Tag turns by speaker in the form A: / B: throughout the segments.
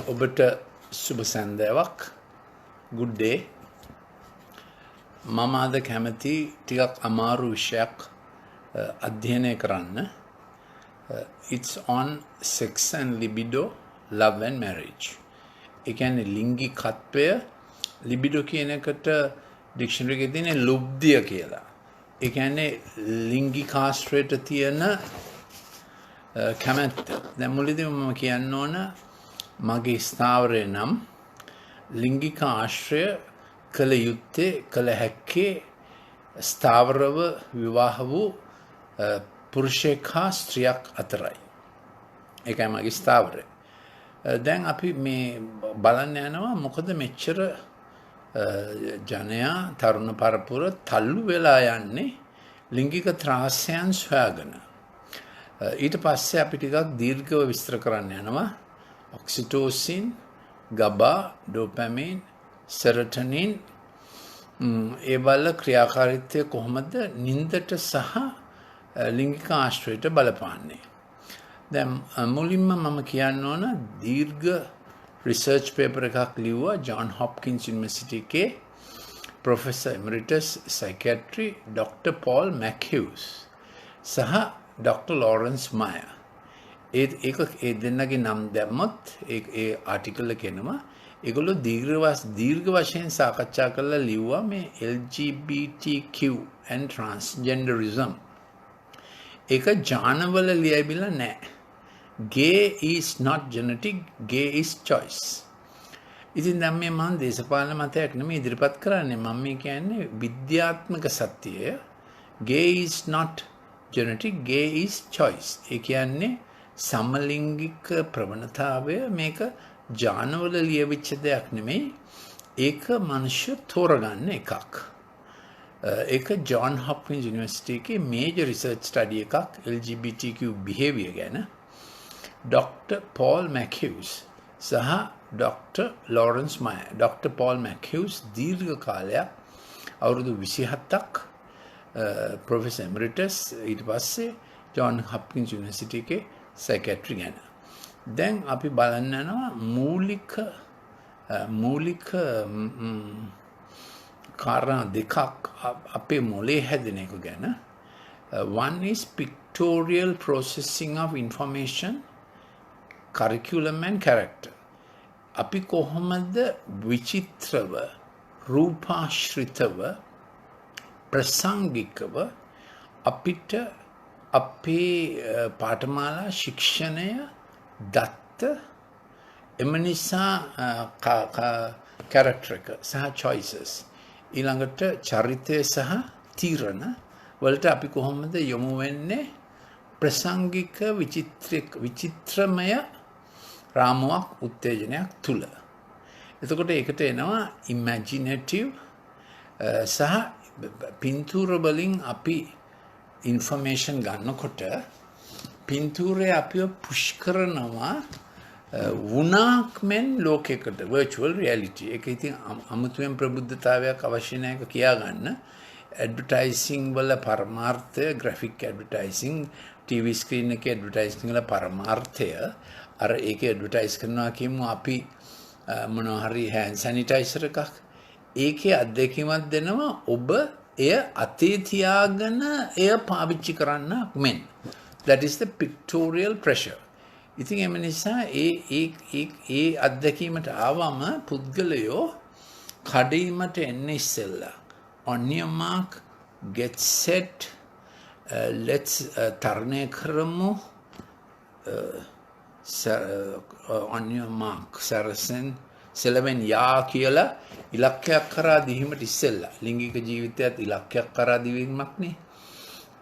A: ඔබට සුබ සන්ධ්‍යාවක්. good day. මම අද කැමති ටිකක් අමාරු විෂයක් අධ්‍යයනය කරන්න. It's on sex and libido, love and marriage. ඒ කියන්නේ ලිංගිකත්වය, libido කියන එකට ඩික්ෂනරි එකේ තියෙන ලුබ්ධිය කියලා. ඒ කියන්නේ ලිංගිකාශ්‍රයට තියෙන කැමැත්ත. දැන් මුලදී මම කියන්න ඕන මගේ ස්ථාවරය නම් ලිංගික ආශ්‍රය කළ යුත්තේ කළ හැක්කේ ස්ථාවරව විවාහ වූ පුරුෂයෙක් හා ස්ත්‍රියක් අතරයි. ඒකයි මගේ ස්ථාවරය. දැන් අපි මේ බලන්න යනවා මොකද මෙච්චර ජනයා තරුණ පරපුර තල්ලු වෙලා යන්නේ ලිංගික ත්‍රාස්‍යයන් සොයාගෙන. ඊට පස්සේ අපි ටිකක් දීර්ඝව විස්තර කරන්න යනවා. ඔක්සිටෝසින්, ගබා, ඩෝපැමින්, සෙරොටොනින් ඒ වල ක්‍රියාකාරීත්වය කොහොමද නින්දට සහ ලිංගික ආශ්‍රයයට බලපාන්නේ. දැන් මුලින්ම මම කියන්න ඕන දීර්ඝ රිසර්ච් පේපර් එකක් ලිව්වා ජොන් හොප්කින්ස් යුනිවර්සිටි එකේ ප්‍රොෆෙසර් එමරිටස් සයිකියාට්‍රි ඩොක්ටර් පෝල් මැක්හියුස් සහ ඩොක්ටර් ලොරන්ස් මයර්. ඒ දෙන්නගේ නම් දැම්මොත් ඒ ආටිකල් එක එනවා. ඒගොල්ලෝ දීර්ඝ වශයෙන් සාකච්ඡා කරලා ලිව්වා මේ LGBTQ and transgenderism. ඒක ජානවල ලියවිලා නැහැ. Gay is not genetic, gay is choice. ඉතින් දැන් මේ මම දේශපාලන මතයක් නෙමෙයි ඉදිරිපත් කරන්නේ. මම මේ කියන්නේ විද්‍යාත්මක සත්‍යය. Gay is not genetic, gay is choice. ඒ කියන්නේ සමලිංගික ප්‍රවණතාවය මේක ජානවල ලියවිච්ච දෙයක් නෙමෙයි. ඒක මනුෂ්‍ය තෝරගන්න එකක්. ඒක ජොන් හොප්කින්ස් යුනිවර්සිටි එකේ මේජර් රිසර්ච් ස්ටඩි එකක් LGBTQ behavior ගැන. ඩොක්ටර් පෝල් මැක්හියුස් සහ ඩොක්ටර් ලොරන්ස් මයර්. ඩොක්ටර් පෝල් මැක්හියුස් දීර්ඝ කාලයක් අවුරුදු 27ක් ප්‍රොෆෙසර් එමරිටස් ඊට පස්සේ ජොන් හොප්කින්ස් යුනිවර්සිටි එකේ සයිකියාට්‍රි ගැන. දැන් අපි බලන්න යනවා මූලික කාරණා දෙකක් අපේ මොලේ හැදෙන එක ගැන. One is pictorial processing of information, curriculum and character. අපි කොහොමද විචිත්‍රව, රූපාශ්‍රිතව, ප්‍රසංගිකව අපිට අපේ පාඨමාලා ශික්ෂණය දත්ත එම නිසා character එක සහ choices ඊළඟට චරිතය සහ තීරණ වලට අපි කොහොමද යොමු වෙන්නේ ප්‍රසංගික විචිත්‍රමය රාමුවක් උත්තේජනයක් තුල. එතකොට ඒකට එනවා imaginative සහ පින්තූර වලින් අපි information ගන්නකොට පින්තූරය අපිව පුෂ් කරනවා වුණාක් මෙන් ලෝකයකට virtual reality. ඒක ඉතින් අමුතුවෙන් ප්‍රබුද්ධතාවයක් අවශ්‍ය නැහැ කියා ගන්න. ඇඩ්වර්ටයිසිං වල පරමාර්ථය, graphic advertising, TV screen එකේ ඇඩ්වර්ටයිසිං වල පරමාර්ථය අර ඒකේ ඇඩ්වර්ටයිස් කරනවා කියමු අපි මොනවා හරි hand sanitizer එකක්. ඒකේ අත්දැකීමක් දෙනවා ඔබ එය අතේ තියාගෙන එය පාවිච්චි කරන්න මෙන්. That is the pictorial pressure. ඉතින් එම නිසා ඒ අත්දැකීමට ආවම පුද්ගලයෝ කඩීමට එන්නේ ඉස්සෙල්ලා on your mark, get set, let's තරණය කරමු, on your mark, සෙලවෙන් යා කියලා ඉලක්කයක් කරා දීීමට ඉස්සෙල්ලා. ලිංගික ජීවිතයත් ඉලක්කයක් කරා දීීමක් නේ.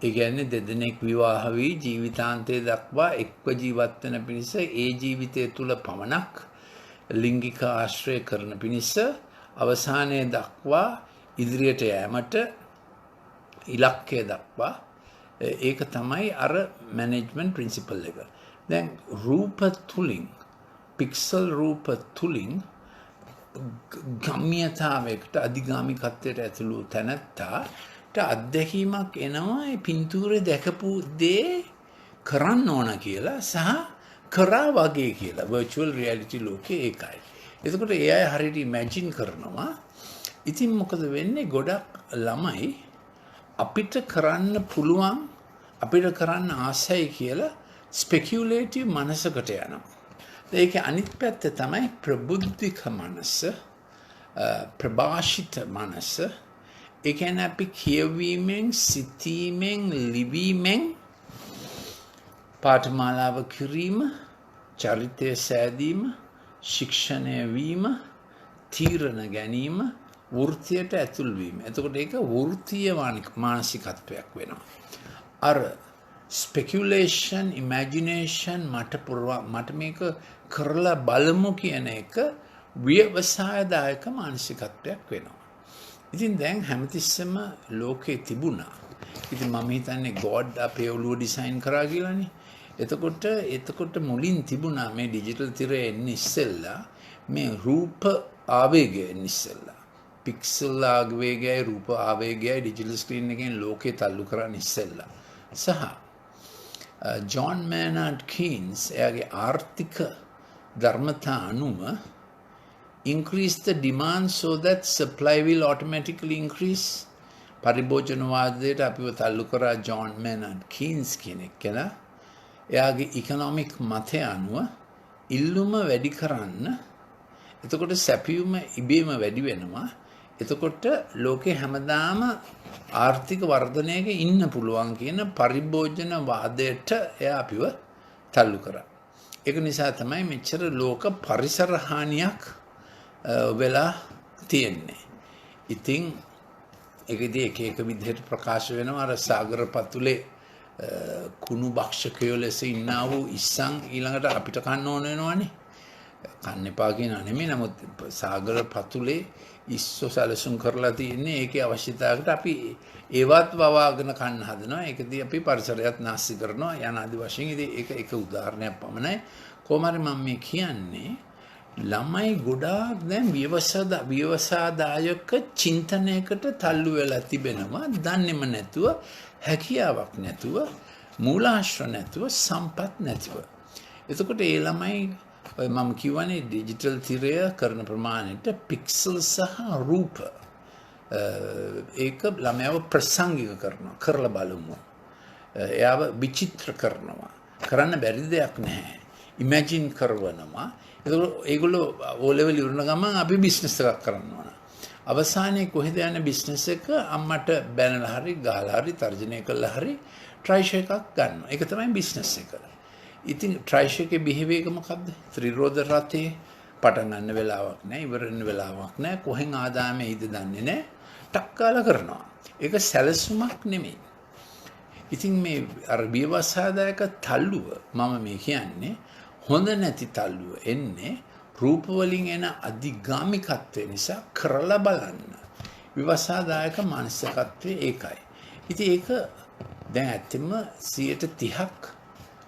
A: ඒ කියන්නේ දෙදෙනෙක් විවාහ වී ජීවිතාන්තය දක්වා එක්ව ජීවත් වෙන පිණිස ඒ ජීවිතය තුල පමණක් ලිංගික ආශ්‍රය කරන පිණිස අවසානයේ දක්වා ඉදිරියට යෑමට ඉලක්කය දක්වා ඒක තමයි අර මැනේජ්මන්ට් ප්‍රින්සිපල් එක. දැන් රූප තුලින් පික්සල් රූප තුලින් ගම්‍යතාවයකට අධිගාමිකත්වයට ඇතුළු තැනැත්තාට අත්දැකීමක් එනවා ඒ පින්තූරේ දැකපු දේ කරන්න ඕන කියලා සහ කරා වගේ කියලා virtual reality ලෝකේ ඒකයි. එතකොට ඒ අය හරියට imagine කරනවා. ඉතින් මොකද වෙන්නේ? ගොඩක් ළමයි අපිට කරන්න පුළුවන් අපිට කරන්න ආසයි කියලා ස්පෙකියුලේටිව් මනසකට යනවා. ඒකේ අනිත් පැත්ත තමයි ප්‍රබුද්ධික මනස, ප්‍රභාෂිත මනස. ඒ කියන්නේ අපි කියවීමෙන්, සිතීමෙන්, ලිවීමෙන් පාඨමාලාව කිරීම, චරිතය සෑදීම, ශික්ෂණය වීම, තීරණ ගැනීම, වෘත්තියට ඇතුල් වීම. එතකොට ඒක වෘත්තීය මානසිකත්වයක් වෙනවා. අර speculation, imagination මට මේක කරලා බලමු කියන එක ව්‍යවසායදායක මානසිකත්වයක් වෙනවා. ඉතින් දැන් හැමතිස්සෙම ලෝකේ තිබුණා. ඉතින් මම හිතන්නේ God අපේ ඔළුව ඩිසයින් කරා කියලානේ. එතකොට මුලින් තිබුණා මේ ඩිජිටල් තිරය එන්නේ ඉස්සෙල්ලා මේ රූප ආවේගය එන්නේ ඉස්සෙල්ලා. පික්සල් ආවේගයයි රූප ආවේගයයි ඩිජිටල් ස්ක්‍රීන් එකෙන් ලෝකේ තල්ලු කරන්න ඉස්සෙල්ලා. සහ ජොන් මේනර්ඩ් කීන්ස් එයාගේ ආර්ථික ධර්මතා අනුව increase the demand so that supply will automatically increase. පරිභෝජනවාදයට අපිව තල්ලු කරා ජොන් මේනර්ඩ් කීන්ස් කෙනෙක් කියලා. එයාගේ ඉකොනොමික් මතය අනුව ඉල්ලුම වැඩි කරන්න, එතකොට සැපයුම ඉබේම වැඩි වෙනවා. එතකොට ලෝකේ හැමදාම ආර්ථික වර්ධනයක ඉන්න පුළුවන් කියන පරිභෝජන වාදයට එයා අපිව තල්ලු කරා. ඒක නිසා තමයි මෙච්චර ලෝක පරිසර හානියක් වෙලා තියෙන්නේ. ඉතින් ඒකදී එක විදිහට ප්‍රකාශ වෙනවා අර සාගර පතුලේ කුණු භක්ෂකයෝ ලෙස ඉන්නා වූ ඉස්සන් ඊළඟට අපිට කන්න ඕන වෙනවනේ. කන්න එපා කියන නෙමෙයි, නමුත් සාගර පතුලේ ඉස්සෝ සැලසුම් කරලා තියෙන්නේ ඒකේ අවශ්‍යතාවයකට අපි ඒවත් වවාගෙන කන්න හදනවා. ඒකදී අපි පරිසරයත් නාස්ති කරනවා යන ආදි වශයෙන්. ඉතින් ඒක එක උදාහරණයක් පමණයි. කොහොම හරි මම මේ කියන්නේ ළමයි ගොඩාක් දැන් ව්‍යවසාදායක චින්තනයකට තල්ලු වෙලා තිබෙනවා. දන්නේම නැතුව, හැකියාවක් නැතුව, මූලාශ්‍ර නැතුව, සම්පත් නැතිව. එතකොට ඒ ළමයි මම කියවනේ ඩිජිටල් තිරය කරන ප්‍රමාණයට පික්සල් සහ රූප ඒක ළමයාව ප්‍රසංගික කරනවා. කරලා බලමු. එයාව විචිත්‍ර කරනවා. කරන්න බැරි දෙයක් නැහැ. ඉමැජින් කරවනවා. ඒගොල්ලෝ O level ඉවරන ගමන් අපි බිස්නස් එකක් කරන්න ඕන. අවසානයේ කොහෙද යන බිස්නස් එක අම්මට බැනලා හරි ගහලා හරි තර්ජනය කළා හරි ට්‍රයිෂ් එකක් ගන්නවා. ඒක තමයි බිස්නස් එක. ඉතින් ට්‍රයිෂ් එකේ බිහිව එක මොකද්ද? ත්‍රිරෝද රථේ පටන් ගන්න වෙලාවක් නැහැ, ඉවර වෙන වෙලාවක් නැහැ, කොහෙන් ආදායම එයිද දන්නේ නැහැ. ටක් කාලා කරනවා. ඒක සැලසුමක් නෙමෙයි. ඉතින් මේ අර ව්‍යවසායදායක තල්ලුව මම මේ කියන්නේ හොඳ නැති තල්ලුව එන්නේ රූප වලින් එන අධිගාමිකත්වය නිසා. කරලා බලන්න. ව්‍යවසායදායක මානසිකත්වය ඒකයි. ඉතින් ඒක දැන් ඇත්තම 30%ක්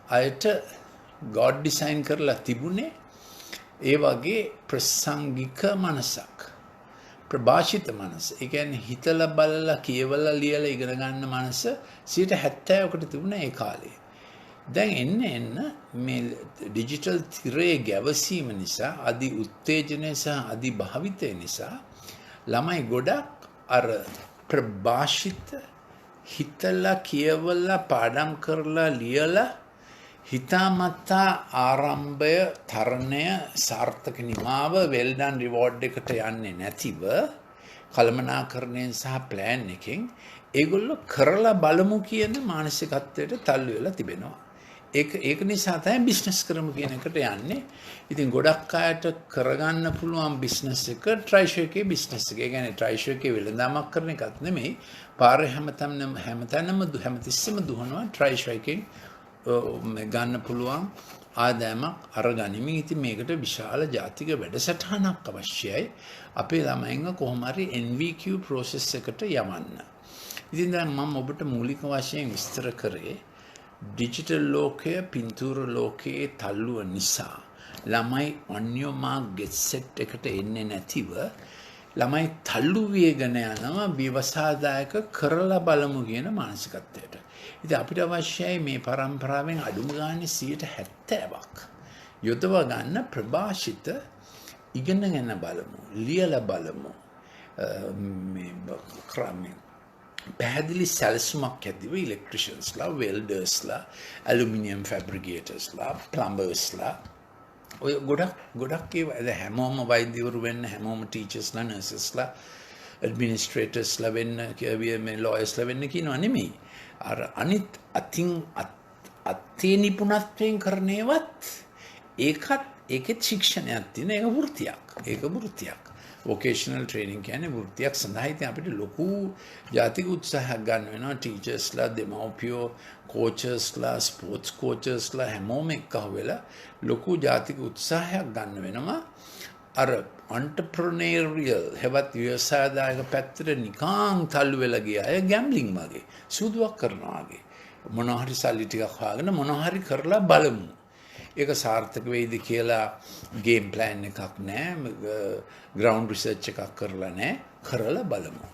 A: අයට God design කරලා තිබුණේ ඒ වගේ ප්‍රසංගික මනසක්, ප්‍රභාෂිත මනස. ඒ කියන්නේ හිතලා බලලා කියවලා ලියලා ඉගෙන ගන්න මනස 70%කට තිබුණා ඒ කාලේ. දැන් එන්න මේ ඩිජිටල් තිරයේ ගැවසීම නිසා, අධි උත්තේජනය සහ අධි භාවිතය නිසා ළමයි ගොඩක් අර ප්‍රභාෂිත හිතලා කියවලා පාඩම් කරලා ලියලා හිතාමතා ආරම්භය, තරණය, සාර්ථක නිමාව, well done reward එකට යන්නේ නැතිව කළමනාකරණයෙන් සහ ප්ලෑන් එකෙන් ඒගොල්ලෝ කරලා බලමු කියන මානසිකත්වයට තල්ලු වෙලා තිබෙනවා. ඒක නිසා තමයි බිස්නස් කරමු කියන එකට යන්නේ. ඉතින් ගොඩක් අයට කරගන්න පුළුවන් බිස්නස් එක ට්‍රයිෂ් එකේ බිස්නස් එක. ඒ කියන්නේ ට්‍රයිෂ් එකේ වෙළඳාමක් කරන එකක් නෙමෙයි. පාරේ හැමතැනම දුවනවා ට්‍රයිෂ් එකෙන් ගන්න පුළුවන් ආදායමක් අරගනිමින්. ඉතින් මේකට විශාල ජාතික වැඩසටහනක් අවශ්‍යයි. අපේ ළමයින්ව කොහොම හරි NVQ process එකට යවන්න. ඉතින් දැන් මම ඔබට මූලික වශයෙන් විස්තර කරේ ඩිජිටල් ලෝකයේ පින්තූර ලෝකයේ තල්ලුව නිසා ළමයි ඔන්යෝමාක් ගෙට් සෙට් එකට එන්නේ නැතිව ළමයි තල්ලු වේගන යනවා ව්‍යවසායදායක කරලා බලමු කියන මානසිකත්වයට. ඉතින් අපිට අවශ්‍යයි මේ පරම්පරාවෙන් අඩුම ගානේ 70%ක් යොදවා ගන්න ප්‍රභාෂිත ඉගෙනගෙන බලමු, ලියලා බලමු. මේ පැහැදිලි සැලසුමක් ඇතිව ඉලෙක්ට්‍රිෂියන්ස්ලා, වෙල්ඩර්ස්ලා, ඇලුමිනියම් ෆැබ්‍රිකේටර්ස්ලා, ප්ලම්බර්ස්ලා ඔය ගොඩක් ඒවා හැමෝම වෛද්‍යවරු වෙන්න, හැමෝම ටීචර්ස්ලා, නර්සස්ලා, ඇඩ්මිනිස්ට්‍රේටර්ස්ලා වෙන්න, මේ ලෝයර්ස්ලා වෙන්න කියනවා නෙමෙයි. අර අනිත් අතේ නිපුණත්වයෙන් කරනේවත් ඒකෙත් ශික්ෂණයක් තියෙන, ඒක වෘත්තියක්. වොකේෂනල් ට්‍රේනින් කියන්නේ වෘත්තියක් සඳහා. ඉතින් අපිට ලොකු ජාතික උත්සාහයක් ගන්න වෙනවා. ටීචර්ස්ලා, දෙමව්පියෝ, කෝචර්ස්ලා, ස්පෝර්ට්ස් කෝචර්ස්ලා හැමෝම එක්කව වෙලා ලොකු ජාතික උත්සාහයක් ගන්න වෙනවා. අර entrepreneurial හෙවත් ව්‍යවසායදායක පැත්තට නිකං තල්ලු වෙලා ගිය අය ගැම්බ්ලින් වගේ සූදුවක් කරනවා වගේ මොනවා හරි සල්ලි ටිකක් හොයාගෙන මොනවා හරි කරලා බලමු. ඒක සාර්ථක වෙයිද කියලා ගේම් ප්ලෑන් එකක් නැහැ, ග්‍රවුන්ඩ් රිසර්ච් එකක් කරලා නැහැ, කරලා බලමු.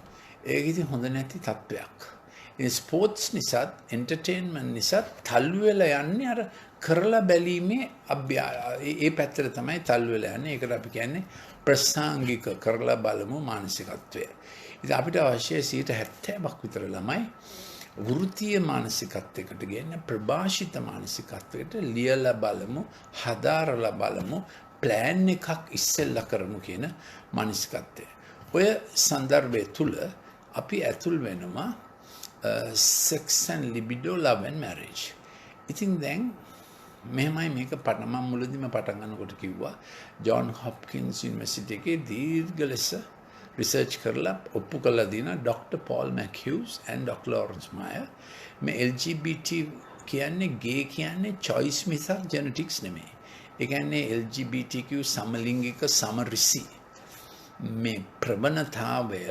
A: ඒක ඉතින් හොඳ නැති තත්ත්වයක්. ඉතින් ස්පෝර්ට්ස් නිසාත් එන්ටර්ටේන්මන්ට් නිසාත් තල්ලු වෙලා යන්නේ අර කරලා බැලීමේ ඒ පැත්තට තමයි තල්ලු වෙලා යන්නේ. ඒකට අපි කියන්නේ ප්‍රසංගික කරලා බලමු මානසිකත්වය. ඉතින් අපිට අවශ්‍යයි 70% විතර ළමයි වෘත්තීය මානසිකත්වයකට ගෙන්න, ප්‍රභාෂිත මානසිකත්වයට ලියලා බලමු, හදාරලා බලමු, ප්ලෑන් එකක් ඉස්සෙල්ලා කරමු කියන මානසිකත්වය. ඔය සන්දර්භය තුල අපි ඇතුල් වෙනවා sex and libido, love and marriage. ඉතින් දැන් මෙහෙමයි මේක මම මුලදීම පටන් ගන්නකොට කිව්වා ජෝන් හොප්කින්ස් යුනිවර්සිටි එකේ දීර්ඝ ලෙස රිසර්ච් කරලා ඔප්පු කරලා දින doctor Paul මැක්හියුස් and doctor Lorentz මායර් මේ LGBT කියන්නේ ගේ කියන්නේ choice මිසක් genetics නෙමෙයි. ඒ කියන්නේ LGBTQ සමලිංගික සමරිසි මේ ප්‍රවණතාවය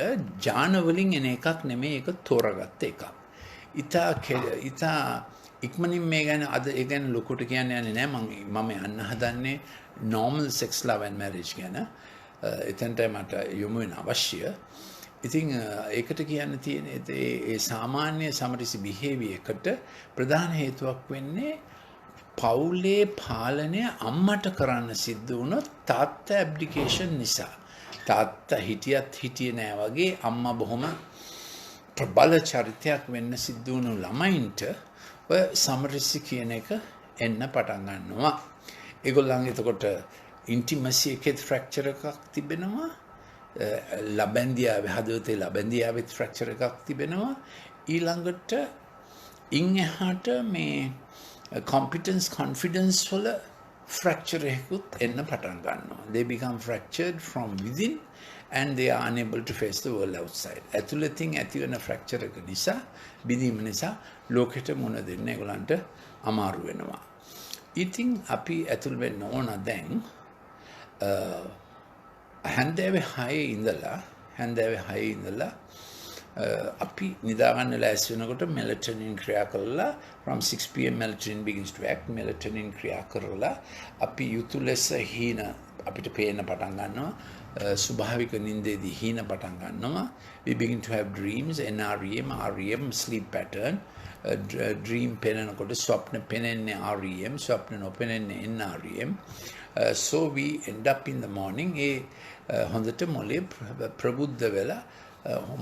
A: ජාන වලින් එන එකක් නෙමෙයි, ඒක තෝරාගත්ත එකක්. ඉතා ඉක්මනින් මේ ගැන අද ඒ ගැන ලොකුට කියන්න යන්නේ නැහැ. මම යන්න හදන්නේ normal sex, love and marriage ගැන. එතනට මට යොමු වෙන අවශ්‍ය. ඉතින් ඒකට කියන්න තියෙන ඒ සාමාන්‍ය සමරිසි behavior එකට ප්‍රධාන හේතුවක් වෙන්නේ පවුලේ පාලනය අම්මට කරන්න සිද්ධ වුණොත් තාත්තා ඇබ්ඩිකේෂන් නිසා. තාත්තා හිටියේ නෑ වගේ අම්මා බොහොම ප්‍රබල චරිතයක් වෙන්න සිද්ධ වුණු ළමයින්ට ඔය සමරිසි කියන එක එන්න පටන් ගන්නවා. ඒගොල්ලන් එතකොට ඉන්ටිමසි එකේ ෆ්‍රැක්චර් එකක් තිබෙනවා. ලබැන්දියාවේ හදවතේ ලබැන්දියාවේ ෆ්‍රැක්චර් එකක් තිබෙනවා. ඊළඟට ඉන් එහාට මේ competence confidence වල fracture එකකුත් එන්න පටන් ගන්නවා. They become fractured from within and they are unable to face the world outside. ඇතුළතින් ඇති වෙන fracture එක නිසා, බිඳීම නිසා ලෝකෙට මුණ දෙන්න ඒගොල්ලන්ට අමාරු වෙනවා. ඉතින් අපි ඇතුල් වෙන්න ඕන දැන් හැන්දෑවේ 6 ඉඳලා අපි නිදාගන්න ලෑස්ති වෙනකොට melatonin ක්‍රියා කරලා from 6 pm melatonin begins to act. melatonin ක්‍රියා කරලා අපි යුතු ලෙස හීන අපිට පේන්න පටන් ගන්නවා. ස්වභාවික නිින්දේදී හීන පටන් ගන්නවා. we begin to have dreams, NREM, REM, sleep pattern. dream පෙනෙනකොට ස්වප්න පෙනෙන්නේ REM, ස්වප්න නොපෙනෙන්නේ NREM. So we end up in the morning හොඳට මොලේ ප්‍රබුද්ධ වෙලා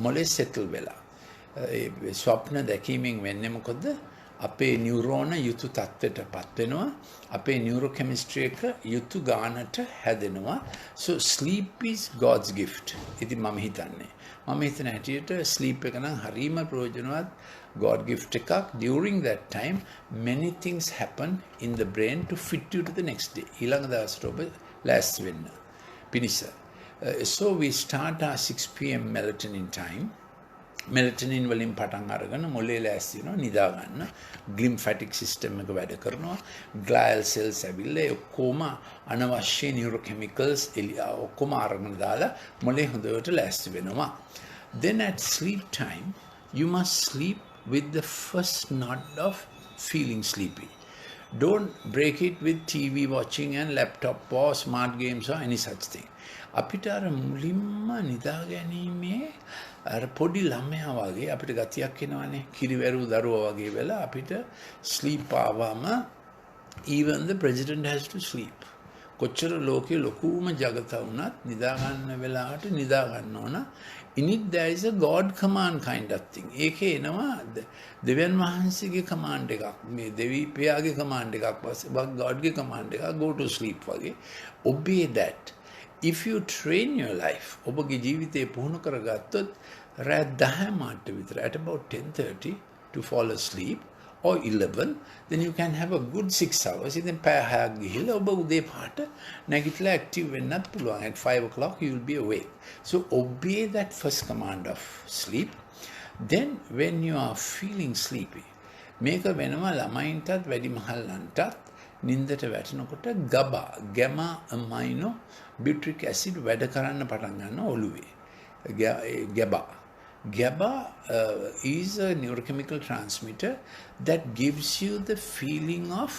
A: මොලේ සෙටල් වෙලා ස්වප්න දැකීමෙන් වෙන්නේ මොකද? අපේ නියුරෝන යුතු තත්ත්වයටපත් වෙනවා. අපේ නියුරෝකෙමිස්ට්‍රි එක යුතු ගානට හැදෙනවා. So sleep is God's gift. ඉතින් මම හිතන හැටියට sleep එක නම් හරීම ප්‍රයෝජනවත් God gift එකක්. During that time many things happen in the brain to fit you to the next day. ඊළඟ දවසට ඔබ ලෑස්ති වෙන්න පිණිස. So we start our 6 pm melatonin time. melatonin වලින් පටන් අරගෙන මොලේ ලෑස්ති වෙනවා නිදා ගන්න. glymphatic system එක වැඩ කරනවා. glial cells ඇවිල්ලා ඔක්කොම අනවශ්‍ය neurochemicals ඔක්කොම අරගෙන දාලා මොලේ හොඳට ලෑස්ති වෙනවා. Then at sleep time you must sleep with the first nod of feeling sleepy. Don't break it with TV watching and laptop or smart games or any such thing. අපිට අර මුලින්ම නිදා ගැනීමේ අර පොඩි ළමයා වගේ අපිට ගතියක් එනවනේ. කිරිවැරු දරුවා වගේ වෙලා අපිට ස්ලීප් ආවම even the president has to sleep. කොච්චර ලෝකයේ ලොකුම ජගත වුණත් නිදා ගන්න වෙලාවට නිදා ගන්න ඕන. In it there is a God command kind of thing. ඒකේ එනවා දෙවියන් වහන්සේගේ command එකක්. මේ දෙවි පියාගේ command එකක් පස්සේ God ගේ command එකක් go to sleep වගේ. Obey that. If you train your life, ඔබගේ ජීවිතේ පුහුණු කරගත්තොත් රාත් 10 මාට විතර at about 10:30 to fall asleep or 11, then you can have a good 6 hours. Then පැය 6ක් ගිහිල්ලා ඔබ උදේ පාට නැගිටලා active වෙන්නත් පුළුවන්. At 5 o'clock you will be awake. So obey that first command of sleep. Then when you are feeling sleepy, මේක වෙනවා ළමයින්ටත් වැඩිමහල්ලන්ටත් නින්දට වැටෙනකොට gamma amino butyric acid වැඩ කරන්න පටන් ගන්නවා ඔළුවේ. GABA is a neurochemical transmitter that gives you the feeling of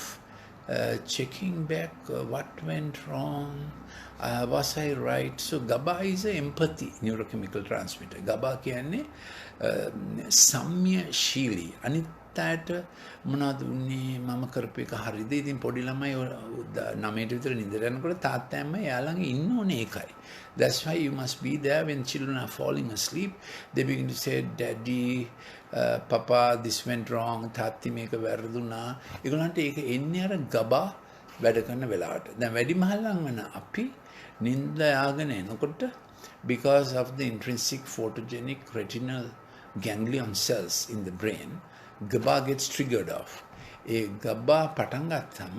A: checking back what went wrong, was I right? So GABA is an empathy neurochemical transmitter. GABA කියන්නේ සම්‍යශීලී අනිත්‍යයට මොනවද උන්නේ මම කරපු එක හරිද? ඉතින් පොඩි ළමයි 9ට විතර නිදට යනකොට තාත්තා අම්මා යාළඟ ඉන්න ඕනේ ඒකයි. That's why you must be there when children are falling asleep. They begin to say, Daddy, Papa, this went wrong. තාත්ති මේක වැරදුනා. ඒගොල්ලන්ට ඒක එන්නේ අර GABA වැඩ කරන වෙලාවට. දැන් වැඩිමහල්ලන් වෙන අපි නිින්ද යාගෙන එනකොට because of the intrinsic photogenic retinal ganglion cells in the brain, GABA gets triggered off. A GABA පටන් ගත්තම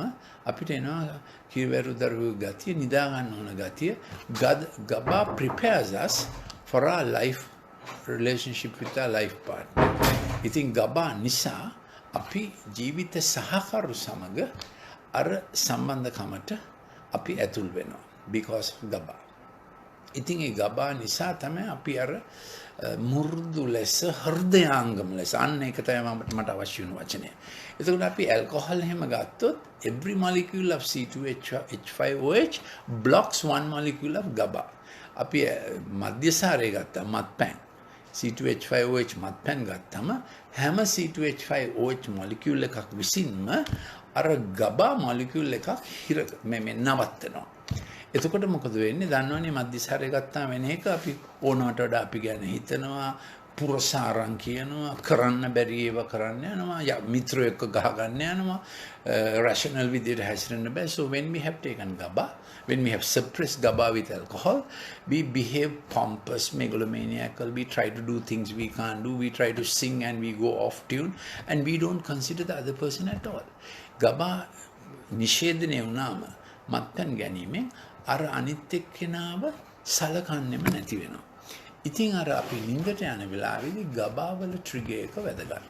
A: අපිට එනවා කිරිවැරුදරු ගතිය නිදා ගන්න ඕන ගතිය. GABA prepares us for our life relationship with our life partner. ඉතින් GABA නිසා අපි ජීවිත සහකරු සමග අර සම්බන්ධකමට අපි ඇතුල් වෙනවා because of GABA. ඉතින් ඒ GABA නිසා තමයි අපි අර මු르දු ලෙස හෘදයාංගම ලෙස අන්න ඒක තමයි මට අවශ්‍ය වුණු වචනය. එතකොට අපි alcohol එහෙම ගත්තොත් every molecule of C2H5OH blocks one molecule of GABA. අපි මධ්‍යසාරය ගත්තා මත්පැන් C2H5OH මත්පැන් ගත්තම හැම C2H5OH molecule එකක් විසින්ම අර GABA molecule එකක් මේ නවත්තනවා. එතකොට මොකද වෙන්නේ? දන්නවනේ මධ්‍යසාරය ගත්තාම වෙන එක අපි ඕනකට වඩා අපි ගැන හිතනවා, පුරසාරම් කියනවා, කරන්න බැරි ඒවා කරන්න යනවා, මිත්‍රයෝ එක්ක ගහ ගන්න යනවා, rational විදිහට හැසිරෙන්න බෑ. So when we have taken GABA, when we have suppressed GABA with alcohol, we behave pompous, megalomaniacal, we try to do things we can't do, we try to sing and we go off tune and we don't consider the other person at all. GABA නිෂේධනය වුණාම මත්පැන් ගැනීමෙන් අර අනිත් එක්කෙනාව සලකන්නෙම නැති වෙනවා. ඉතින් අර අපි නිින්දට යන වෙලාවේදී GABA වල ට්‍රිගර් එක වැදගත්.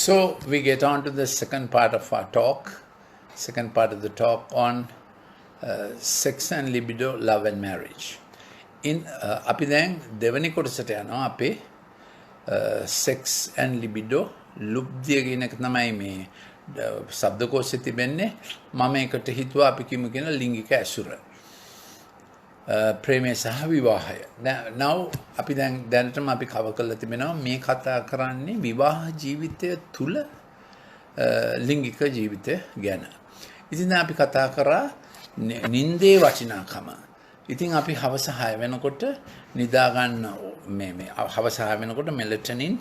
A: So we get on to the second part of our talk, second part of the talk on sex and libido, love and marriage. In අපි දැන් දෙවෙනි කොටසට යනවා අපේ sex and libido ලුබ්ධිය කියන එක තමයි මේ ශබ්දකෝෂෙ තිබෙන්නේ. මම ඒකට හිතුවා අපි කිමු කියන ලිංගික ඇසුර. ප්‍රේමය සහ විවාහය. now අපි දැනටම අපි කව කරලා තිබෙනවා මේ කතා කරන්නේ විවාහ ජීවිතය තුල ලිංගික ජීවිතය ගැන. ඉතින් අපි කතා කරා නින්දේ වටිනාකම. ඉතින් අපි හවස 6 වෙනකොට නිදා ගන්න මේ හවස 6 වෙනකොට මෙලටොනින්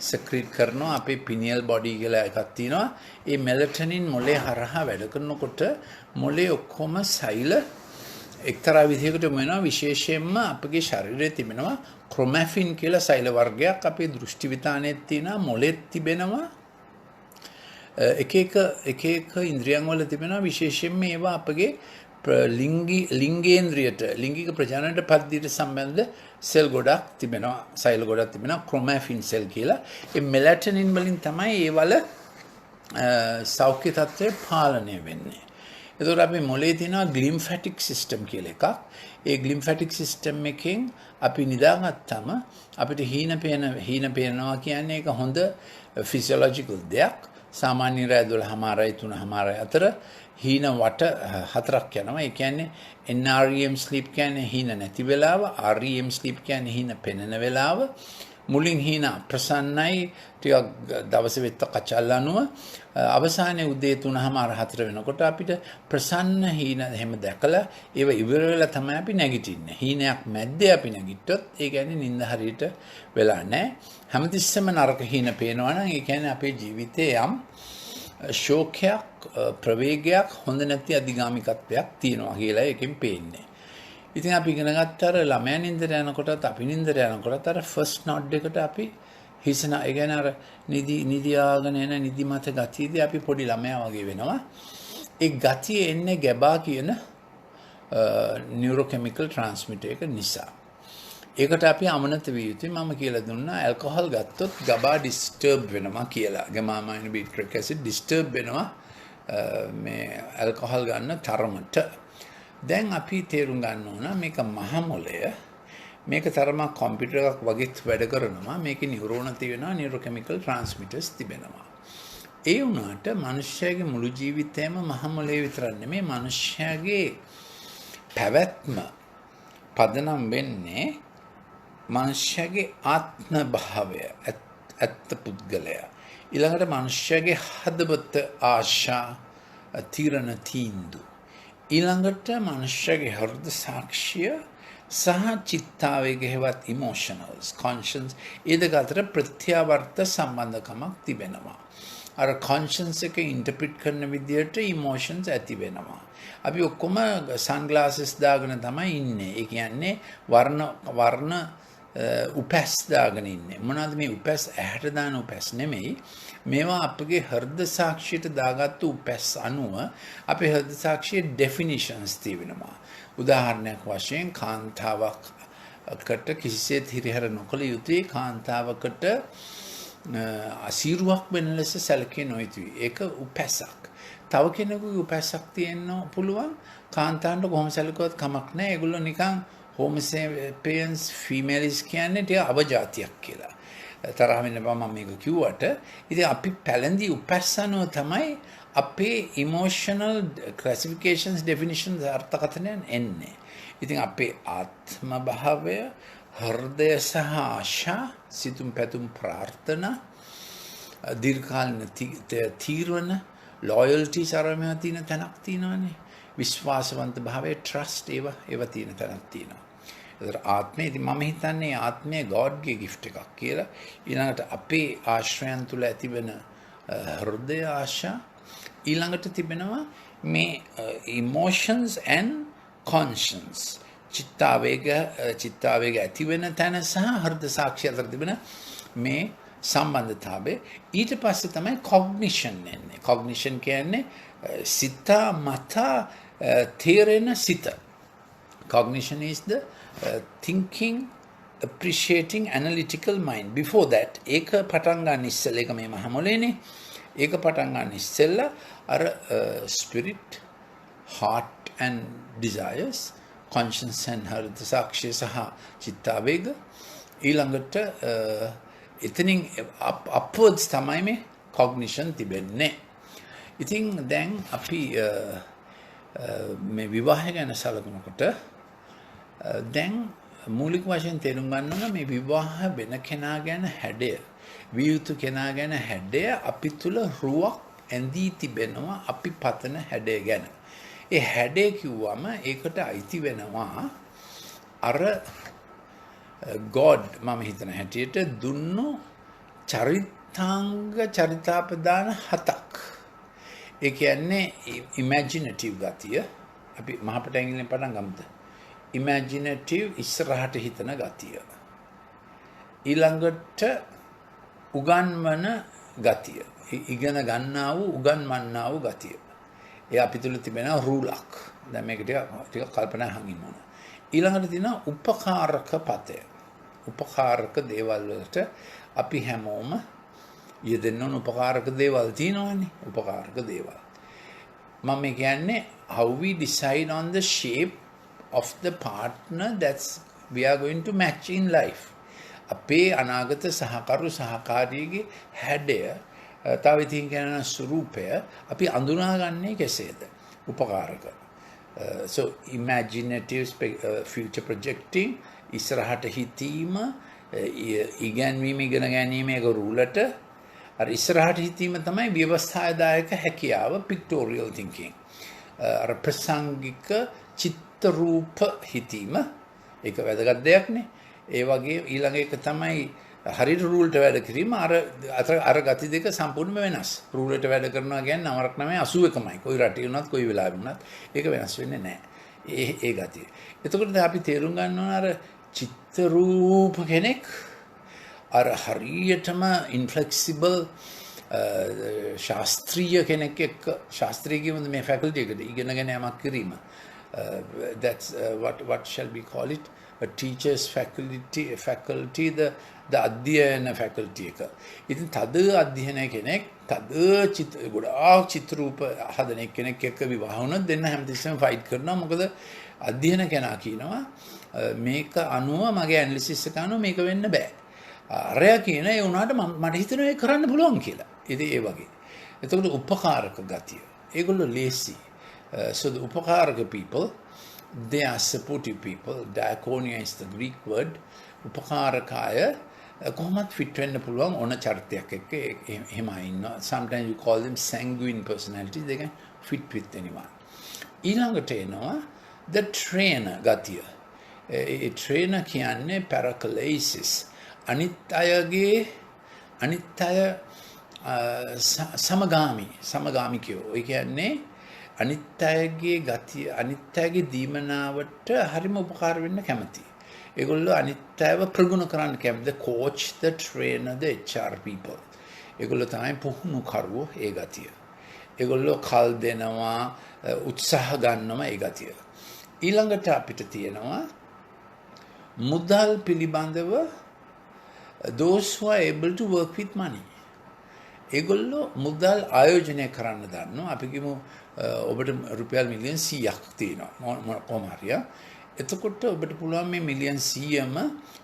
A: සක්‍රීට් කරනවා අපේ පිනියල් බොඩි කියලා එකක් තියෙනවා. ඒ මෙලටොනින් මොලේ හරහා වැඩ කරනකොට මොලේ ඔක්කොම සෛල එක්තරා විදිහකට වෙනවා. විශේෂයෙන්ම අපගේ ශරීරයේ තිබෙනවා ක්‍රොමැෆින් කියලා සෛල වර්ගයක් අපේ දෘෂ්ටි විතානයේ තියෙනවා, මොලෙත් තිබෙනවා. එක එක ඉන්ද්‍රියන් වල තිබෙනවා. විශේෂයෙන්ම ඒවා අපගේ ලිංගේන්ද්‍රියට ලිංගික ප්‍රජනනයට පද්ධතියට සම්බන්ධ සෙල් ගොඩක් තිබෙනවා, සෛල ගොඩක් තිබෙනවා, ක්‍රොමැෆින් සෙල් කියලා. ඒ මෙලටොනින් වලින් තමයි ඒ වල සෞඛ්‍ය තත්ත්වය පාලනය වෙන්නේ. එතකොට අපි මොලේ තියෙනවා ග්ලිම්ෆැටික් සිස්ටම් කියලා එකක්. ඒ ග්ලිම්ෆැටික් සිස්ටම් එකෙන් අපි නිදාගත්තම අපිට හීන පේනවා කියන්නේ ඒක හොඳ ෆිසියොලොජිකල් දෙයක්. සාමාන්‍ය රෑ 12:00 3:00 අතර හීන වට 4ක් යනවා. ඒ කියන්නේ NREM sleep කියන්නේ හීන නැති වෙලාව, REM sleep කියන්නේ හීන පෙනෙන වෙලාව. මුලින් හීන ප්‍රසන්නයි ටිකක් දවස වෙත්ත කචල් අනුව අවසානයේ උදේ 3:00 වෙනකොට අපිට ප්‍රසන්න හීන එහෙම දැකලා ඒව ඉවර වෙලා තමයි අපි නැගිටින්නේ. හීනයක් මැද්දේ අපි නැගිට්ටොත් ඒ කියන්නේ නිින්ද හරියට වෙලා නැහැ. හැමතිස්සෙම නරක හීන පේනවා නම් ඒ කියන්නේ අපේ ජීවිතේ යම් ශෝකයක් ප්‍රවේගයක් හොඳ නැති අධිගාමිකත්වයක් තියෙනවා කියලා එකෙන් පේන්නේ. ඉතින් අපි ඉගෙන ගත්ත අර ළමයා නින්දට යනකොටත් අපි නින්දට යනකොටත් අර ෆස්ට් නෝඩ් එකට අපි හිසන ඒ කියන්නේ අර නිදියාගෙන එන නිදිමත ගතියදී අපි පොඩි ළමයා වගේ වෙනවා. ඒ ගතිය එන්නේ GABA කියන නියුරෝකෙමිකල් ට්‍රාන්ස්මිටර් එක නිසා. ඒකට අපි අමනත විය යුතුයි. මම කියලා දුන්නා ඇල්කොහොල් ගත්තොත් GABA ඩිස්ටර්බ් වෙනවා කියලා. ගමාමයින් බීට්‍රික් ඇසිඩ් ඩිස්ටර්බ් වෙනවා මේ ඇල්කොහොල් ගන්න තරමට. දැන් අපි තේරුම් ගන්න ඕන මේක මහ මොළය. මේක තරමක් කම්පියුටර් එකක් වගේ වැඩ කරනවා. මේකේ නියුරෝන තියෙනවා, නියුරෝකෙමිකල් ට්‍රාන්ස්මිටර්ස් තිබෙනවා. ඒ වුණාට මිනිස්යාගේ මුළු ජීවිතේම මහ මොළය විතරක් නෙමෙයි, මිනිස්යාගේ පැවැත්ම පදනම් වෙන්නේ මිනිස්යාගේ ආත්ම භාවය, ඇත්ත පුද්ගලයා. ඊළඟට මිනිස්යාගේ හදවත ආශා, තීරණ තීන්දුව. ඊළඟට මිනිස්යාගේ හෘද සාක්ෂිය සහ චිත්තාවේග හේවත් ඉමෝෂනල්ස්, කොන්ෂන්ස්, ඒ දෙක අතර ප්‍රත්‍යාවර්ත සම්බන්ධකමක් තිබෙනවා. අර කොන්ෂන්ස් එක ඉන්ටර්ප්‍රිට් කරන විදිහට ඉමෝෂන්ස් ඇති වෙනවා. අපි ඔක්කොම සන්ග්ලාසස් දාගෙන තමයි ඉන්නේ. ඒ කියන්නේ වර්ණ උපැස් දාගෙන ඉන්නේ. මොනවද මේ උපැස්? ඇහැට දාන උපැස් නෙමෙයි. මේවා අපගේ හෘද සාක්ෂියට දාගත්තු උපැස් අනුව අපේ හෘද සාක්ෂියේ ඩෙෆිනිෂන්ස් තියෙනවා. උදාහරණයක් වශයෙන් කාන්තාවකට කිසිසේත් හිරිහැර නොකළ යුතුයි. කාන්තාවකට අසීරුවක් වෙන ලෙස සැලකිය නොයුතුයි. ඒක උපැසක්. තව කෙනෙකුගේ උපැසක් තියෙන්න පුළුවන්. කාන්තාවන්ට කොහොම සැලකුවත් කමක් නැහැ. ඒගොල්ලෝ නිකන් හෝමෝසේපියන්ස් ෆීමේල්ස් කියන්නේ ටික අවජාතියක් කියලා. තරහ වෙන්න බෑ මම මේක කිව්වට. ඉතින් අපි පැලඳි උපැස්සනෝ තමයි අපේ ඉමෝෂනල් ක්ලාසිෆිකේෂන්ස් ඩෙෆිනිෂන්ස් අර්ථකථනයන් එන්නේ. ඉතින් අපේ ආත්ම භාවය, හෘදය සහ ආශා, සිතුම් පැතුම් ප්‍රාර්ථනා, දීර්ඝකාලීන තීරණ, ලොයල්ටි සරමයා තියෙන තැනක් තියෙනවානේ. විශ්වාසවන්ත භාවය, ට්‍රස්ට් ඒවා තියෙන තැනක් තියෙනවා. ඒතර ආත්මය, ඉතින් මම හිතන්නේ ආත්මය ගෝඩ්ගේ ගිෆ්ට් එකක් කියලා. ඊළඟට අපේ ආශ්‍රයන් තුල ඇතිවෙන හෘදය ආශා, ඊළඟට තිබෙනවා මේ emotions and conscience, චිත්තාවේග ඇති වෙන තැන සහ හෘද සාක්ෂිය අතර තිබෙන මේ සම්බන්ධතාවය. ඊට පස්සේ තමයි cognition එන්නේ. cognition කියන්නේ සිතා මතා තේරෙන සිත. Cognition is the thinking, appreciating, analytical mind. Before that, ඒක පටන් ගන්න ඉස්සෙල්ලා ඒක මේ මහ මොළේනේ. ඒක පටන් ගන්න ඉස්සෙල්ලා අර spirit, heart and desires, conscience and හෘද සාක්ෂිය සහ චිත්තාවේග. ඊළඟට එතනින් upwards තමයි මේ cognition තිබෙන්නේ. ඉතින් දැන් අපි මේ විවාහය ගැන සැලකනකොට දැන් මූලික වශයෙන් තේරුම් ගන්න ඕන මේ විවාහ වෙන කෙනා ගැන හැඩය, විය යුතු කෙනා ගැන හැඩය අපි තුල රුවක් ඇඳී තිබෙනවා අපි පතන හැඩය ගැන. ඒ හැඩය කිව්වම ඒකට අයිති වෙනවා අර God මම හිතන හැටියට දුන්නු චරිතාංග චරිතාපදාන 7ක්. ඒ කියන්නේ ඉමැජිනටිව් ගතිය. අපි මහපට ඇඟිල්ලෙන් පටන් ගමුද? ඉමැජිනටිව් ඉස්සරහට හිතන ගතිය. ඊළඟට උගන්වන ගතිය. ඉගෙන ගන්නා වූ උගන්වන්නා වූ ගතිය. ඒ අපි තුල තිබෙන රූලක්. දැන් මේක ටික කල්පනා හංගින්න ඕන. ඊළඟට තියෙනවා උපකාරක පතය. උපකාරක දේවල් වලට අපි හැමෝම යෙදෙන්න ඕන උපකාරක දේවල් තියෙනවානේ. උපකාරක දේවල්. මම කියන්නේ how we decide on the shape of the partner that's we are going to match in life. අපේ අනාගත සහකරු සහකාරියගේ හැඩය තව ඉතින් කියන ස්වරූපය අපි අඳුනාගන්නේ කෙසේද? උපකාරක. So imaginative future projecting ඉස්සරහට හිතීම ඉගැන්වීම ඉගෙන ගැනීම එක රූලට අර ඉස්සරහට හිතීම තමයි ව්‍යවස්ථාදායක හැකියාව pictorial thinking. අර ප්‍රසංගික චිත්ත රූප හිතීම ඒක වැදගත් දෙයක් නේ. ඒ වගේ ඊළඟ එක තමයි හරියට රූල්ට වැඩ කිරීම අර ගති දෙක සම්පූර්ණයෙන්ම වෙනස්. රූල්ට වැඩ කරනවා කියන්නේ නමරක් නෙමෙයි 81මයි. කොයි රටේ වුණත් කොයි වෙලාවෙ වුණත් ඒක වෙනස් වෙන්නේ නැහැ. ඒ ගතිය. එතකොට අපි තේරුම් ගන්න ඕන අර චිත්ත රූප කෙනෙක් අර හරියටම inflexible ශාස්ත්‍රීය කෙනෙක් එක්ක ශාස්ත්‍රීය කියමුද මේ ෆැකල්ටි එකට ඉගෙනගෙන යමක් කිරීම. That's what shall we call it? A teacher's faculty the අධ්‍යයන faculty එක. ඉතින් තද අධ්‍යයන කෙනෙක් තද ගොඩාක් චිත්‍ර රූප හදන කෙනෙක් එක්ක විවාහ වුණොත් දෙන්න හැමතිස්සෙම ෆයිට් කරනවා. මොකද අධ්‍යයන කෙනා කියනවා මේක අනුව මගේ ඇනලිසිස් එක අනුව මේක වෙන්න බෑ. අරයා කියන ඒ උනාට මට හිතෙනවා ඒක කරන්න පුළුවන් කියලා. ඉතින් ඒ වගේ. එතකොට උපකාරක ගතිය. ඒගොල්ලෝ ලේසි. So the උපකාරක people, they are supportive people. Diakonia is the Greek word. උපකාරකය කොහොමද fit වෙන්න පුළුවන් ඕන චරිතයක් එක්ක එහෙමයි ඉන්නවා. Sometimes you call them sanguine personalities. They can fit with anyone. ඊළඟට එනවා the trainer ගතිය. ඒ trainer කියන්නේ paracallasis. අනිත් අය සමගාමිකයෝ. ඒ කියන්නේ අනිත් අයගේ ගතිය අනිත් අයගේ දීමනාවට හරිම උපකාර වෙන්න කැමතියි. ඒගොල්ලෝ අනිත් අයව ප්‍රගුණ කරන්න කැමති. The coach, the trainer, the HR people. ඒගොල්ලෝ තමයි පුහුණු කරුවෝ ඒ ගතිය. ඒගොල්ලෝ කල් දෙනවා, උත්සාහ ගන්නවා ඒ ගතිය. ඊළඟට අපිට තියෙනවා මුදල් පිළිබඳව those who are able to work with money. ඒගොල්ලෝ මුදල් ආයෝජනය කරන්න දන්නවා. අපි කියමු ඔබට රුපියල් මිලියන් 100ක් තියෙනවා කොහොම හරි. එතකොට ඔබට පුළුවන් මේ මිලියන් 100ම